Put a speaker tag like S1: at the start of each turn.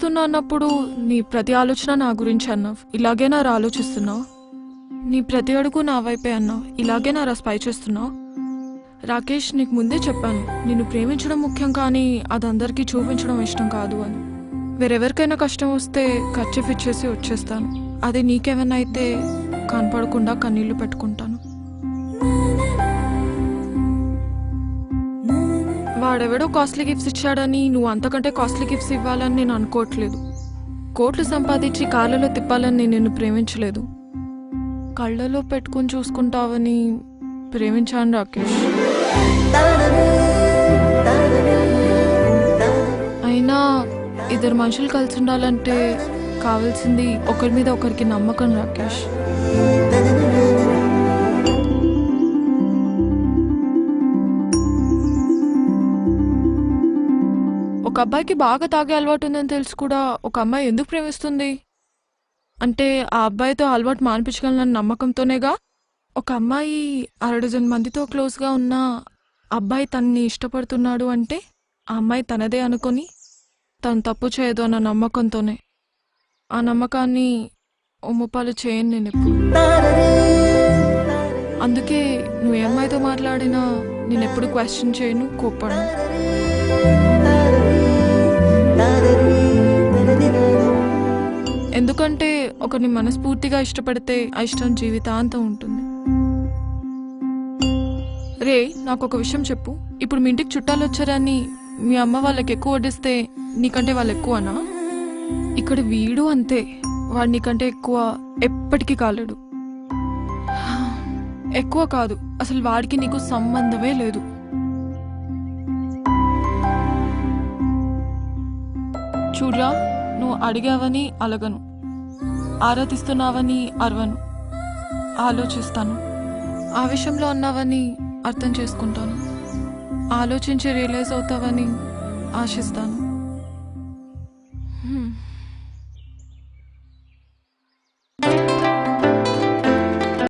S1: ప్రేమిస్తున్నా అన్నప్పుడు నీ ప్రతి ఆలోచన నా గురించి అన్నావు. ఇలాగే నా ఆలోచిస్తున్నావు. నీ ప్రతి అడుగు నా వైపే అన్నావు. ఇలాగే నా స్పై చేస్తున్నావు. రాకేష్, నీకు ముందే చెప్పాను, నిన్ను ప్రేమించడం ముఖ్యం కానీ అది అందరికీ చూపించడం ఇష్టం కాదు అని. వేరెవరికైనా కష్టం వస్తే ఖర్చు ఇచ్చేసి వచ్చేస్తాను. అదే నీకేమైనా అయితే కనపడకుండా కన్నీళ్లు పెట్టుకుంటాను. వాడెవడో కాస్ట్లీ గిఫ్ట్స్ ఇచ్చాడని నువ్వు అంతకంటే కాస్ట్లీ గిఫ్ట్స్ ఇవ్వాలని నేను అనుకోవట్లేదు. కోట్లు సంపాదించి కార్లలో తిప్పాలని నేను నిన్ను ప్రేమించలేదు. కళ్ళలో పెట్టుకుని చూసుకుంటావని ప్రేమించాను రాకేష్. అయినా ఇద్దరు మనుషులు కలిసి ఉండాలంటే కావాల్సింది ఒకరి మీద ఒకరికి నమ్మకం రాకేష్. ఒక అబ్బాయికి బాగా తాగే అలవాటు ఉందని తెలుసు కూడా ఒక అమ్మాయి ఎందుకు ప్రేమిస్తుంది అంటే ఆ అబ్బాయితో అలవాటు మానిపించగలనన్న నమ్మకంతోనేగా. ఒక అమ్మాయి 6 మందితో క్లోజ్గా ఉన్న అబ్బాయి తనని ఇష్టపడుతున్నాడు అంటే ఆ అమ్మాయి తనదే అనుకొని తను తప్పు చేయదు అన్న నమ్మకంతోనే. ఆ నమ్మకాన్ని ఒమ్ముపాలు చేయను నేను ఎప్పుడు. అందుకే నువ్వు ఏ అమ్మాయితో మాట్లాడినా నేను ఎప్పుడు క్వశ్చన్ చేయను, కోప్పడను. ఎందుకంటే ఒకరిని మనస్ఫూర్తిగా ఇష్టపడితే ఆ ఇష్టం జీవితాంతం ఉంటుంది. రే, నాకు ఒక విషయం చెప్పు. ఇప్పుడు మీ ఇంటికి చుట్టాలు వచ్చారని మీ అమ్మ వాళ్ళకి ఎక్కువ వడ్డిస్తే నీకంటే వాళ్ళు ఎక్కువనా? ఇక్కడ వీడు అంతే, వాడు నీకంటే ఎక్కువ ఎప్పటికీ కాలేడు. ఎక్కువ కాదు, అసలు వాడికి నీకు సంబంధమే లేదు. చూడ్రా, నువ్వు అడిగావని అలగను, ఆరాధిస్తున్నావని అరవను, ఆలోచిస్తాను. ఆవేశంలో అన్నావని అర్థం చేసుకుంటాను, ఆలోచించి రియలైజ్ అవుతావని ఆశిస్తాను.